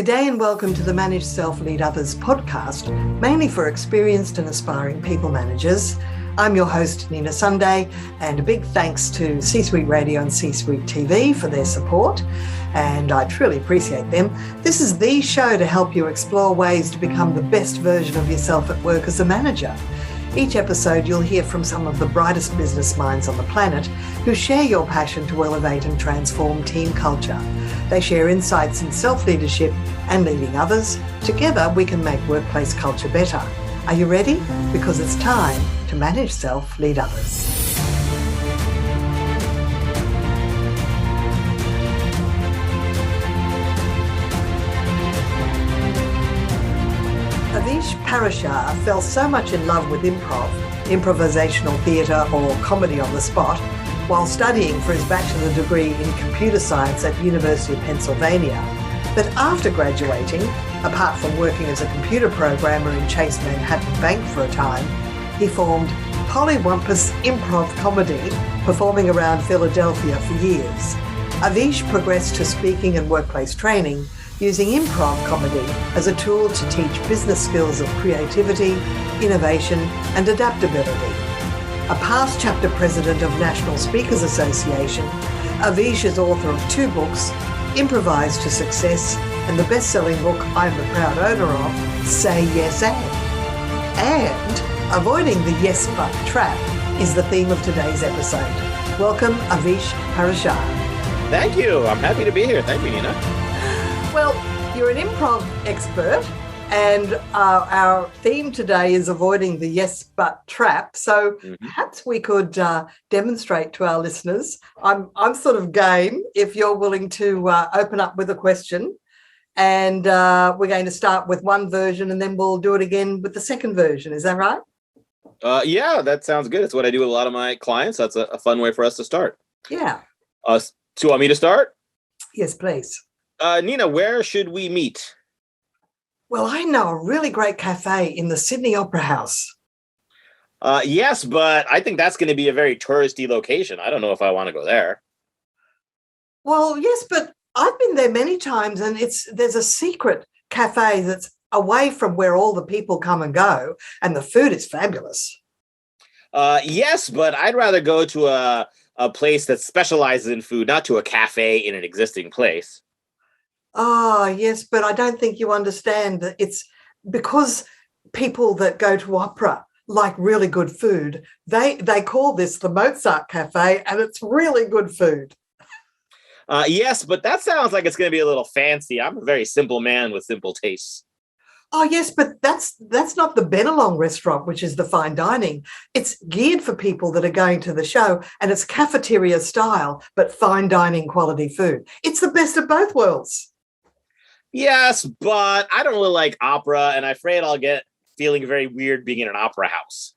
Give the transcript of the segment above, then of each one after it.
Good day and welcome to the Manage Self, Lead Others podcast, mainly for experienced and aspiring people managers. I'm your host, Nina Sunday, and a big thanks to C-Suite Radio and C-Suite TV for their support, and I truly appreciate them. This is the show to help you explore ways to become the best version of yourself at work as a manager. Each episode, you'll hear from some of the brightest business minds on the planet who share your passion to elevate and transform team culture. They share insights in self-leadership and leading others. Together, we can make workplace culture better. Are you ready? Because it's time to manage self, lead others. Avish Parashar fell so much in love with improvisational theatre or comedy on the spot, while studying for his Bachelor Degree in Computer Science at University of Pennsylvania, that after graduating, apart from working as a computer programmer in Chase Manhattan Bank for a time, he formed Polywumpus Improv Comedy, performing around Philadelphia for years. Avish progressed to speaking and workplace training, using improv comedy as a tool to teach business skills of creativity, innovation, and adaptability. A past chapter president of National Speakers Association, Avish is author of 2 books, Improvise to Success, and the best-selling book I'm the proud owner of, Say Yes And avoiding the yes but trap is the theme of today's episode. Welcome, Avish Parashar. Thank you. I'm happy to be here. Thank you, Nina. Well, you're an improv expert, and our theme today is avoiding the yes but trap. So perhaps we could demonstrate to our listeners. I'm sort of game if you're willing to open up with a question, and we're going to start with one version and then we'll do it again with the second version. Is that right? Yeah, that sounds good. It's what I do with a lot of my clients. That's a fun way for us to start. Yeah. So you want me to start? Yes, please. Nina, where should we meet? Well, I know a really great cafe in the Sydney Opera House. Yes, but I think that's going to be a very touristy location. I don't know if I want to go there. Well, yes, but I've been there many times, and there's a secret cafe that's away from where all the people come and go, and the food is fabulous. Yes, but I'd rather go to a place that specializes in food, not to a cafe in an existing place. Oh, yes, but I don't think you understand that it's because people that go to opera like really good food. They call this the Mozart Cafe, and it's really good food. Yes, but that sounds like it's going to be a little fancy. I'm a very simple man with simple tastes. Oh, yes, but that's not the Benelong restaurant, which is the fine dining. It's geared for people that are going to the show, and it's cafeteria style, but fine dining quality food. It's the best of both worlds. Yes, but I don't really like opera, and I'm afraid I'll get feeling very weird being in an opera house.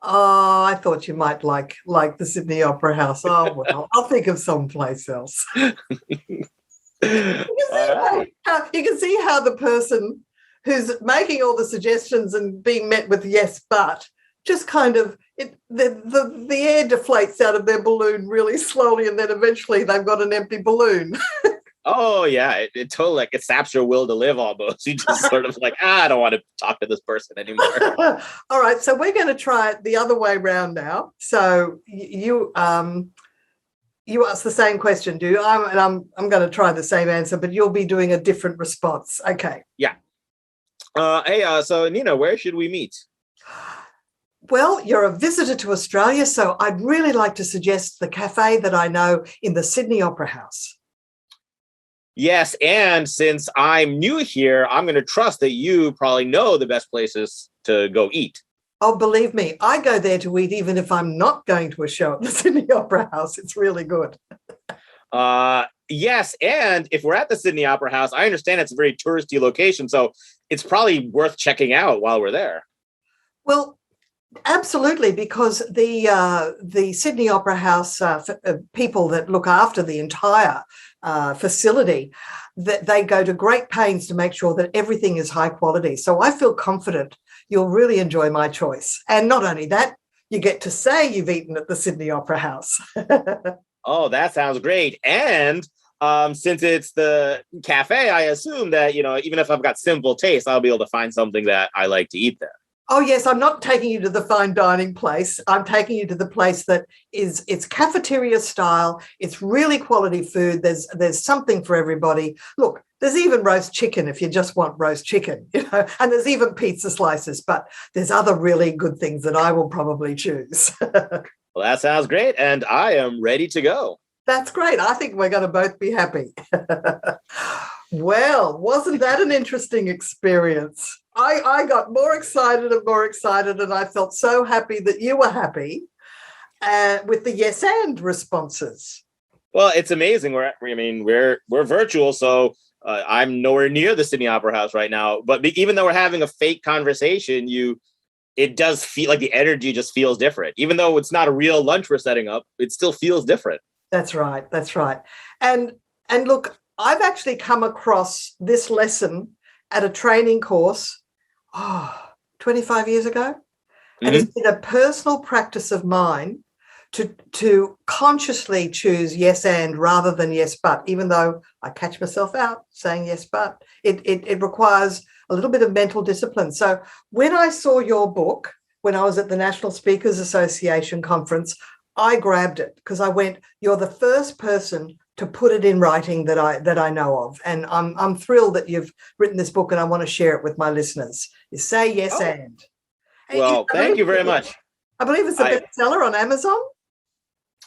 Oh, I thought you might like the Sydney Opera House. Oh, well, I'll think of someplace else. You can see how the person who's making all the suggestions and being met with yes, but just kind of the air deflates out of their balloon really slowly, and then eventually they've got an empty balloon. Oh, yeah, it totally, like, it saps your will to live almost. You just sort of like, I don't want to talk to this person anymore. All right, so we're going to try it the other way around now. So you ask the same question, do you? I'm going to try the same answer, but you'll be doing a different response. Okay. Yeah. So Nina, where should we meet? Well, you're a visitor to Australia, so I'd really like to suggest the cafe that I know in the Sydney Opera House. Yes, and since I'm new here, I'm going to trust that you probably know the best places to go eat. Oh, believe me, I go there to eat even if I'm not going to a show at the Sydney Opera House. It's really good. Yes, and if we're at the Sydney Opera House, I understand it's a very touristy location, so it's probably worth checking out while we're there. Well, absolutely, because the Sydney Opera House people that look after the entire facility, that they go to great pains to make sure that everything is high quality. So I feel confident you'll really enjoy my choice. And not only that, you get to say you've eaten at the Sydney Opera House. Oh, that sounds great. And Since it's the cafe, I assume that, even if I've got simple taste, I'll be able to find something that I like to eat there. Oh, yes, I'm not taking you to the fine dining place. I'm taking you to the place that it's cafeteria style. It's really quality food. There's something for everybody. Look, there's even roast chicken if you just want roast chicken, and there's even pizza slices, but there's other really good things that I will probably choose. Well, that sounds great, and I am ready to go. That's great. I think we're going to both be happy. Well, wasn't that an interesting experience? I got more excited, and I felt so happy that you were happy with the yes and responses. Well, it's amazing. We're virtual, so I'm nowhere near the Sydney Opera House right now. But even though we're having a fake conversation, it does feel like the energy just feels different. Even though it's not a real lunch we're setting up, it still feels different. That's right. And look, I've actually come across this lesson at a training course 25 years ago. And it's been a personal practice of mine to consciously choose yes and rather than yes but, even though I catch myself out saying yes but. It requires a little bit of mental discipline. So when I saw your book, when I was at the National Speakers Association conference, I grabbed it because I went, you're the first person to put it in writing that I know of. And I'm thrilled that you've written this book, and I want to share it with my listeners. You say yes and. Well, thank you very much. I believe it's a bestseller on Amazon.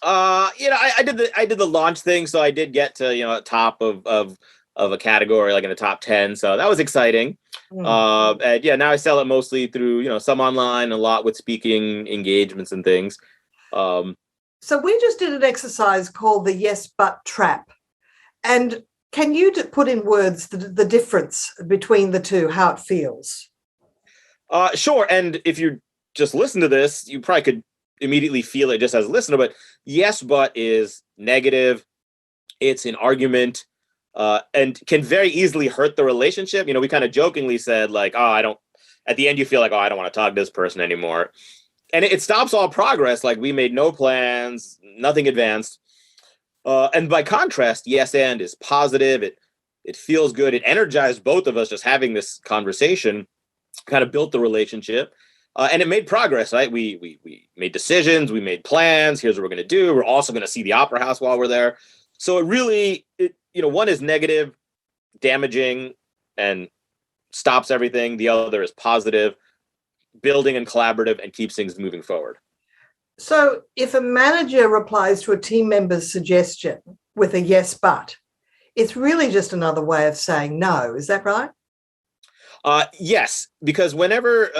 I did the launch thing, so I did get to top of a category, like in the top 10. So that was exciting. And now I sell it mostly through some online, a lot with speaking engagements and things. So we just did an exercise called the yes but trap. And can you put in words the difference between the two, how it feels? Sure. And if you just listen to this, you probably could immediately feel it just as a listener. But yes but is negative. It's an argument, and can very easily hurt the relationship. We kind of jokingly said, like, at the end you feel like, I don't want to talk to this person anymore. And it stops all progress. Like, we made no plans, nothing advanced. And by contrast, yes and is positive. It feels good. It energized both of us just having this conversation, kind of built the relationship. And it made progress, right? We made decisions, we made plans. Here's what we're going to do. We're also going to see the Opera House while we're there. So it really, one is negative, damaging, and stops everything. The other is positive, building and collaborative, and keeps things moving forward. So if a manager replies to a team member's suggestion with a yes but, it's really just another way of saying no. Is that right? Yes, because whenever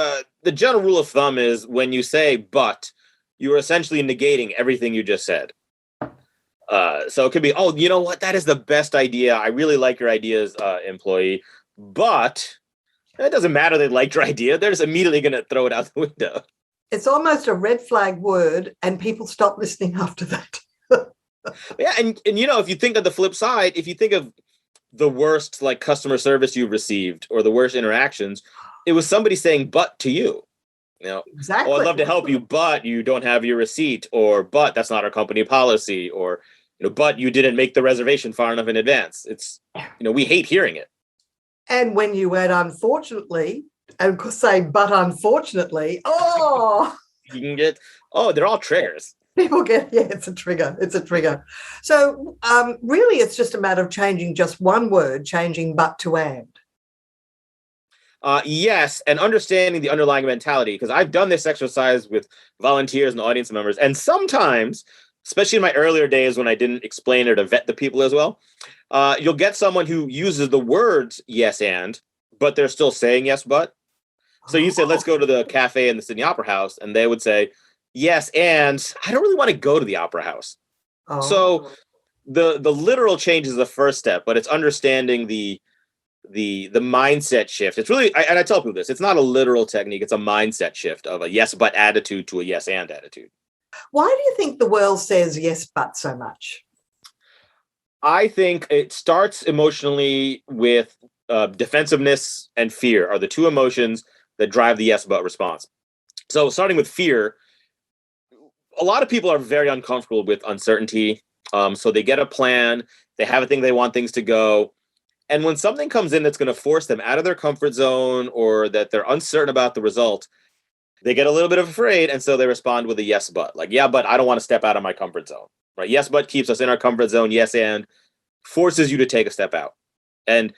the general rule of thumb is when you say but, you are essentially negating everything you just said. So it could be, you know what? That is the best idea. I really like your ideas, employee. But it doesn't matter they liked your idea. They're just immediately going to throw it out the window. It's almost a red flag word, and people stop listening after that. Yeah, and if you think of the flip side, if you think of the worst like customer service you've received or the worst interactions, it was somebody saying but to you. Exactly. I'd love to help you, but you don't have your receipt, or but that's not our company policy, or but you didn't make the reservation far enough in advance. It's we hate hearing it. And when you add unfortunately and say but unfortunately, you can get they're all triggers. People get, it's a trigger. So really it's just a matter of changing just one word, changing but to and. Yes, and understanding the underlying mentality, because I've done this exercise with volunteers and audience members, and sometimes, especially in my earlier days when I didn't explain it or vet the people as well, you'll get someone who uses the words yes and, but they're still saying yes but. So you say, let's go to the cafe in the Sydney Opera House, and they would say, yes, and I don't really want to go to the Opera House. So the literal change is the first step, but it's understanding the mindset shift. It's really, and I tell people this, it's not a literal technique. It's a mindset shift of a yes, but attitude to a yes, and attitude. Why do you think the world says yes, but so much? I think it starts emotionally with defensiveness and fear are the two emotions that drive the yes, but response. So starting with fear, a lot of people are very uncomfortable with uncertainty. So they get a plan, they have a thing they want things to go. And when something comes in that's going to force them out of their comfort zone or that they're uncertain about the result, they get a little bit afraid. And so they respond with a yes, but like, yeah, but I don't want to step out of my comfort zone, right? Yes, but keeps us in our comfort zone. Yes, and forces you to take a step out. And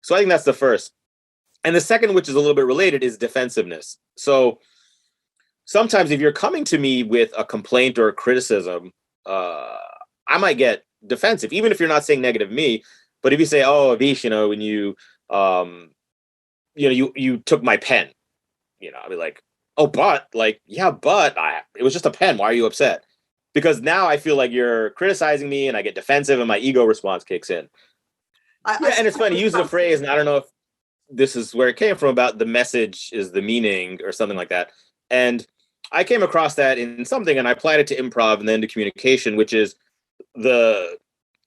so I think that's the first. And the second, which is a little bit related, is defensiveness. So sometimes if you're coming to me with a complaint or a criticism, I might get defensive, even if you're not saying negative to me. But if you say, "Oh, Avish, when you took my pen," I'll be like, "Oh, but like, yeah, but it was just a pen. Why are you upset?" Because now I feel like you're criticizing me, and I get defensive, and my ego response kicks in. And it's funny, you use the phrase, and I don't know if this is where it came from, about the message is the meaning or something like that. And I came across that in something, and I applied it to improv and then to communication, which is the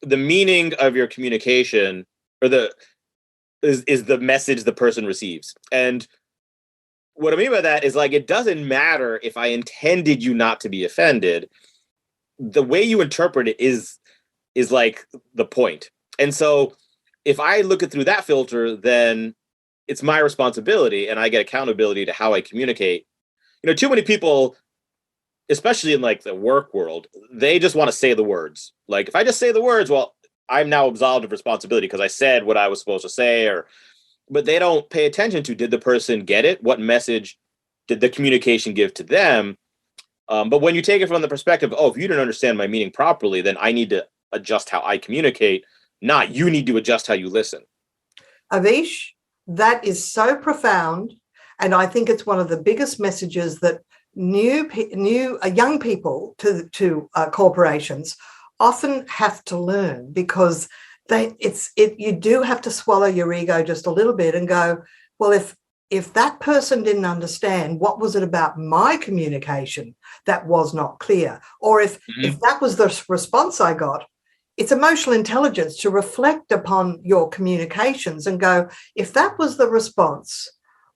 meaning of your communication, or is the message the person receives. And what I mean by that is, like, it doesn't matter if I intended you not to be offended. The way you interpret it is like the point. And so if I look it through that filter, then it's my responsibility and I get accountability to how I communicate. Too many people, especially in like the work world, they just want to say the words. Like, if I just say the words, well, I'm now absolved of responsibility because I said what I was supposed to say, but they don't pay attention to, did the person get it? What message did the communication give to them? But when you take it from the perspective, oh, if you didn't understand my meaning properly, then I need to adjust how I communicate, not you need to adjust how you listen. Avish, that is so profound. And I think it's one of the biggest messages that young people to corporations often have to learn, because you do have to swallow your ego just a little bit and go, well, if that person didn't understand, what was it about my communication that was not clear? Or if that was the response I got, it's emotional intelligence to reflect upon your communications and go, if that was the response,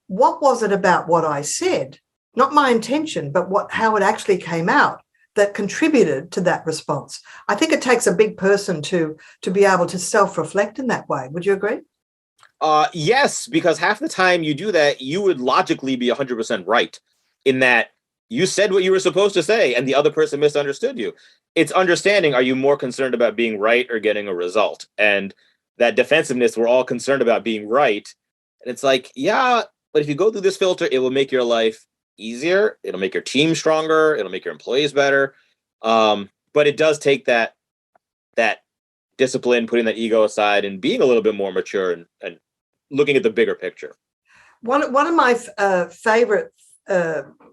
what was it about what I said? Not my intention, but how it actually came out that contributed to that response. I think it takes a big person to be able to self-reflect in that way. Would you agree? Yes, because half the time you do that, you would logically be 100% right in that you said what you were supposed to say and the other person misunderstood you. It's understanding, are you more concerned about being right or getting a result? And that defensiveness, we're all concerned about being right. And it's like, yeah, but if you go through this filter, it will make your life easier. It'll make your team stronger. It'll make your employees better. But it does take that discipline, putting that ego aside and being a little bit more mature and looking at the bigger picture. One of my favorite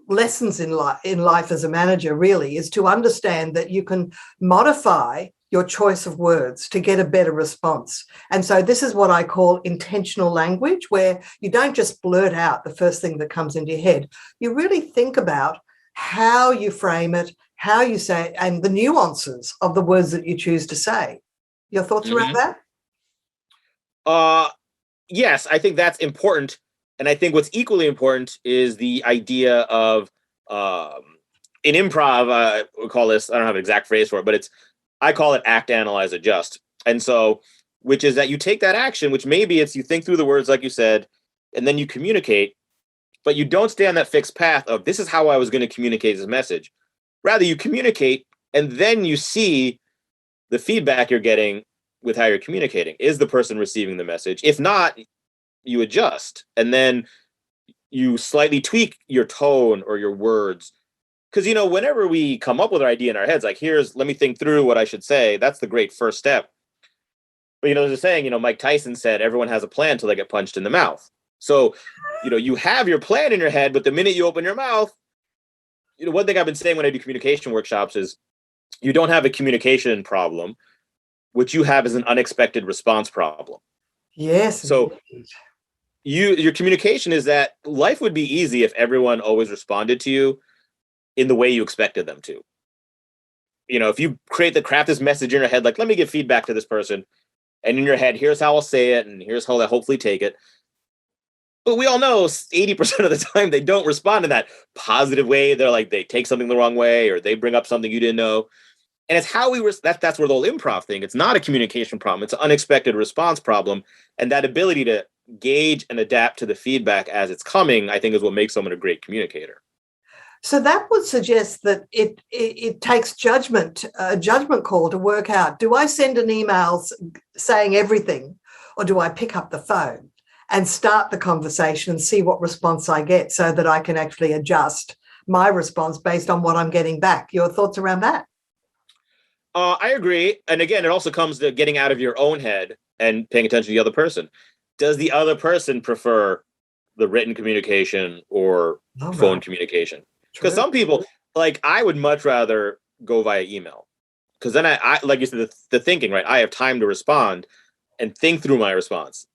lessons in life as a manager really is to understand that you can modify your choice of words to get a better response. And so this is what I call intentional language, where you don't just blurt out the first thing that comes into your head. You really think about how you frame it, how you say it, and the nuances of the words that you choose to say. Your thoughts around that? Yes, I think that's important. And I think what's equally important is the idea of, in improv, we call this, I don't have an exact phrase for it, but I call it act, analyze, adjust. And so, which is that you take that action, which maybe it's you think through the words, like you said, and then you communicate, but you don't stay on that fixed path of this is how I was going to communicate this message. Rather, you communicate and then you see the feedback you're getting with how you're communicating. Is the person receiving the message? If not, you adjust and then you slightly tweak your tone or your words. Because, whenever we come up with an idea in our heads, like, let me think through what I should say, that's the great first step. But, there's a saying, Mike Tyson said, everyone has a plan until they get punched in the mouth. So, you have your plan in your head, but the minute you open your mouth, one thing I've been saying when I do communication workshops is you don't have a communication problem. What you have is an unexpected response problem. Yes. So your communication is that life would be easy if everyone always responded to you in the way you expected them to. If you craft this message in your head, like, let me give feedback to this person, and in your head, here's how I'll say it, and here's how they'll hopefully take it. But we all know 80% of the time they don't respond in that positive way. They're like, they take something the wrong way, or they bring up something you didn't know. And it's how that's where the whole improv thing, it's not a communication problem. It's an unexpected response problem. And that ability to gauge and adapt to the feedback as it's coming, I think is what makes someone a great communicator. So that would suggest that it takes judgment, a judgment call to work out, do I send an email saying everything, or do I pick up the phone and start the conversation and see what response I get so that I can actually adjust my response based on what I'm getting back? Your thoughts around that? I agree. And again, it also comes to getting out of your own head and paying attention to the other person. Does the other person prefer the written communication or phone communication? Because some people, like, I would much rather go via email, because then I like you said, the thinking, right? I have time to respond and think through my response.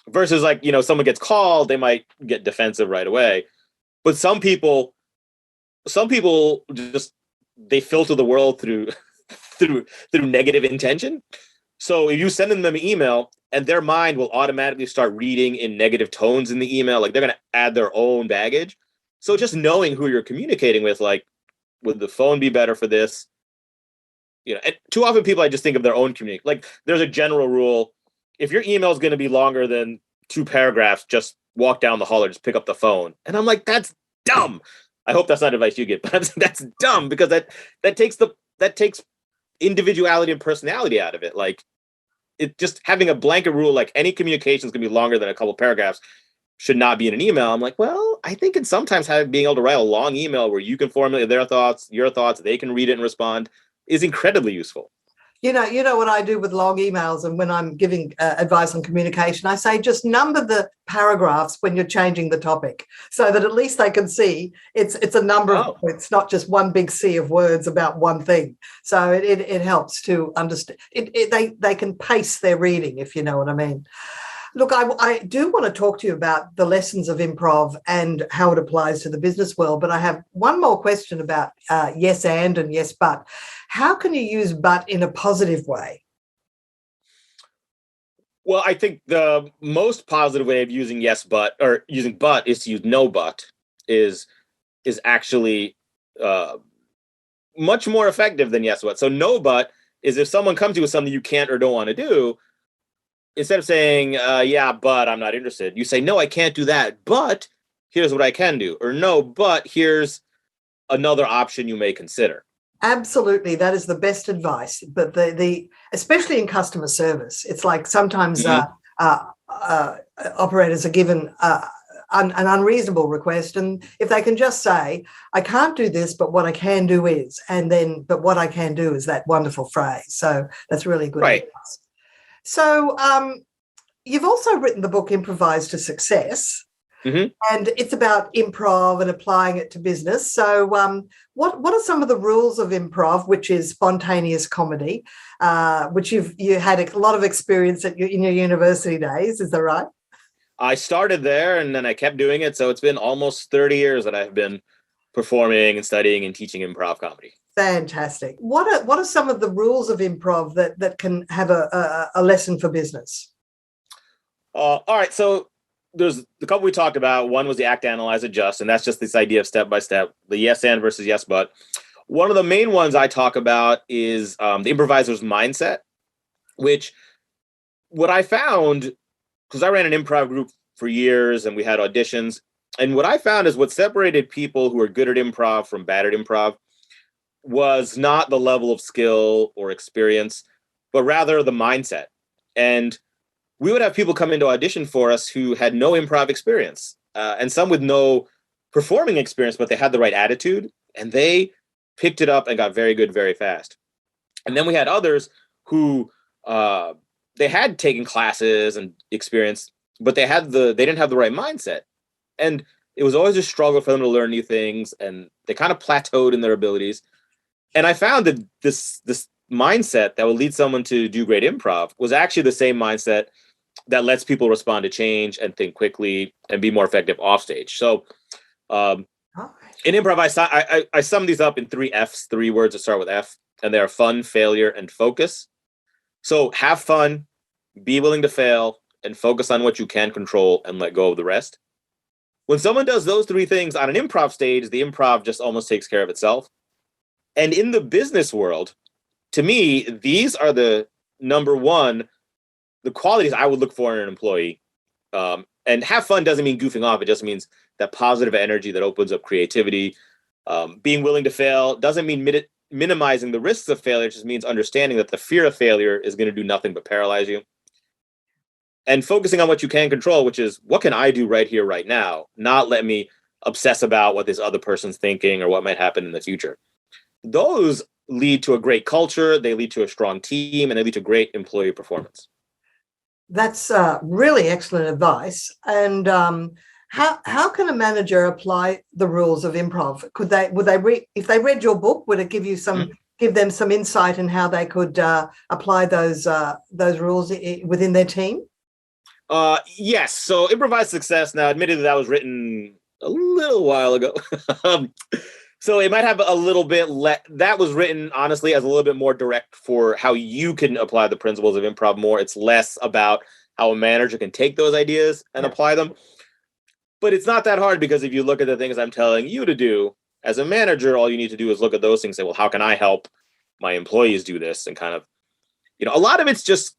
Versus, like, someone gets called, they might get defensive right away. But some people just, they filter the world through negative intention. So if you send them an email, and their mind will automatically start reading in negative tones in the email, like they're going to add their own baggage. So just knowing who you're communicating with, like, would the phone be better for this? And too often people, I just think of their own communication. Like, there's a general rule: if your email is going to be longer than 2 paragraphs, just walk down the hall or just pick up the phone. And I'm like, that's dumb. I hope that's not advice you get, but that's dumb, because that takes individuality and personality out of it. Like, it just having a blanket rule, like any communication is going to be longer than a couple paragraphs, should not be in an email. I'm like, well, I think it's sometimes being able to write a long email where you can formulate their thoughts, your thoughts, they can read it and respond, is incredibly useful. You know what I do with long emails, and when I'm giving advice on communication, I say just number the paragraphs when you're changing the topic, so that at least they can see it's a number of points, not just one big sea of words about one thing. So it helps to understand. They can pace their reading, if you know what I mean. Look, I do want to talk to you about the lessons of improv and how it applies to the business world, but I have one more question about yes and yes but. How can you use but in a positive way? Well, I think the most positive way of using yes but, or using but, is to use no but, is actually much more effective than yes but. So no but is if someone comes to you with something you can't or don't want to do, instead of saying, yeah, but I'm not interested, you say, no, I can't do that, but here's what I can do. Or no, but here's another option you may consider. Absolutely. That is the best advice. But the especially in customer service, it's like sometimes operators are given an unreasonable request. And if they can just say, I can't do this, but what I can do is, but what I can do is that wonderful phrase. So that's really good advice. So you've also written the book Improvise to Success, and it's about improv and applying it to business. So what are some of the rules of improv, which is spontaneous comedy, which you had a lot of experience in your university days, is that right? I started there and then I kept doing it. So it's been almost 30 years that I've been performing and studying and teaching improv comedy. Fantastic. What are some of the rules of improv that can have a lesson for business? All right. So there's the couple we talked about. One was the act, analyze, adjust. And that's just this idea of step by step, the yes and versus yes but. One of the main ones I talk about is the improviser's mindset, which what I found, because I ran an improv group for years and we had auditions. And what I found is what separated people who are good at improv from bad at improv was not the level of skill or experience, but rather the mindset. And we would have people come into audition for us who had no improv experience, and some with no performing experience, but they had the right attitude and they picked it up and got very good very fast. And then we had others who they had taken classes and experience, but they didn't have the right mindset. And it was always a struggle for them to learn new things, and they kind of plateaued in their abilities. And I found that this mindset that will lead someone to do great improv was actually the same mindset that lets people respond to change and think quickly and be more effective off stage. So in improv, I sum these up in 3 Fs, 3 words that start with F, and they are fun, failure, and focus. So have fun, be willing to fail, and focus on what you can control and let go of the rest. When someone does those 3 things on an improv stage, the improv just almost takes care of itself. And in the business world, to me, these are the number one, the qualities I would look for in an employee. And have fun doesn't mean goofing off. It just means that positive energy that opens up creativity. Being willing to fail doesn't mean minimizing the risks of failure. It just means understanding that the fear of failure is going to do nothing but paralyze you. And focusing on what you can control, which is what can I do right here, right now, not let me obsess about what this other person's thinking or what might happen in the future. Those lead to a great culture, they lead to a strong team, and they lead to great employee performance. That's really excellent advice. And how can a manager apply the rules of improv? If they read your book, would it give them some insight in how they could apply those rules within their team? Yes. So Improvise Success. Now, admittedly, that was written a little while ago. So it might have a little bit that was written, honestly, as a little bit more direct for how you can apply the principles of improv more. It's less about how a manager can take those ideas and apply them. But it's not that hard, because if you look at the things I'm telling you to do as a manager, all you need to do is look at those things and say, well, how can I help my employees do this? And kind of, a lot of it's just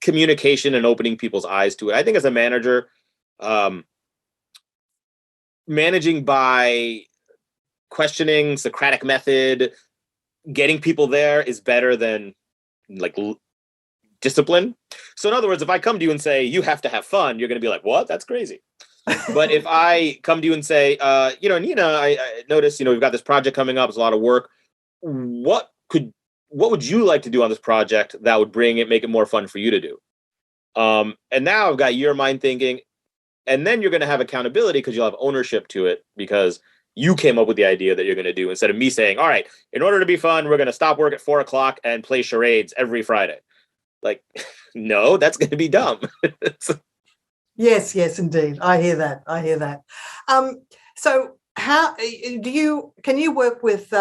communication and opening people's eyes to it. I think as a manager, managing by questioning, Socratic method, getting people there is better than discipline. So in other words, if I come to you and say, you have to have fun, you're going to be like, what? That's crazy. But if I come to you and say, Nina, I noticed, we've got this project coming up. It's a lot of work. What would you like to do on this project that would make it more fun for you to do? And now I've got your mind thinking, and then you're going to have accountability because you'll have ownership to it, because you came up with the idea that you're going to do, instead of me saying, all right, in order to be fun, we're going to stop work at 4:00 and play charades every Friday. No, that's going to be dumb. Yes, indeed. I hear that. So how can you work with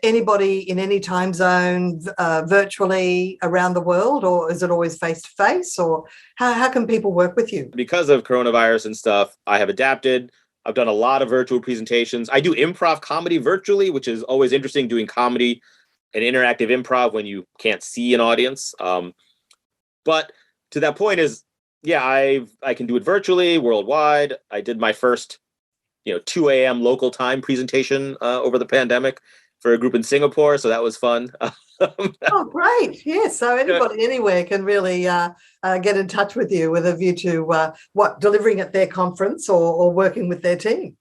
anybody in any time zone virtually around the world, or is it always face-to-face, or how can people work with you? Because of coronavirus and stuff, I have adapted. I've done a lot of virtual presentations. I do improv comedy virtually, which is always interesting, doing comedy and interactive improv when you can't see an audience. But to that point is, I can do it virtually, worldwide. I did my first, 2 a.m. local time presentation over the pandemic for a group in Singapore. So that was fun. Oh, great. Yes. So anybody anywhere can really get in touch with you with a view to delivering at their conference or working with their team.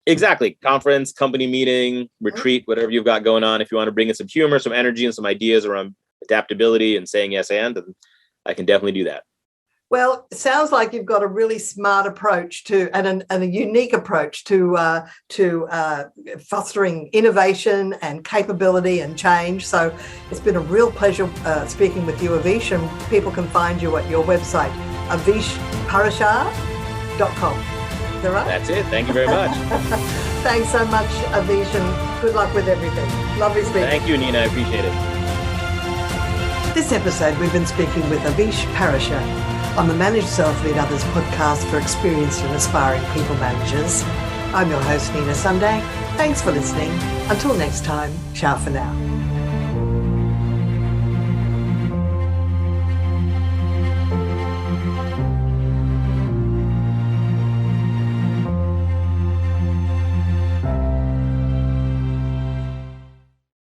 Exactly. Conference, company meeting, retreat, whatever you've got going on. If you want to bring in some humor, some energy, and some ideas around adaptability and saying yes and I can definitely do that. Well, it sounds like you've got a really smart approach and a unique approach to fostering innovation and capability and change. So it's been a real pleasure speaking with you, Avish, and people can find you at your website, avishparashar.com. Is that right? That's it. Thank you very much. Thanks so much, Avish, and good luck with everything. Lovely speaking. Thank you, Nina. I appreciate it. This episode, we've been speaking with Avish Parashar on the Manage Self Lead Others podcast for experienced and aspiring people managers. I'm your host, Nina Sunday. Thanks for listening. Until next time, ciao for now.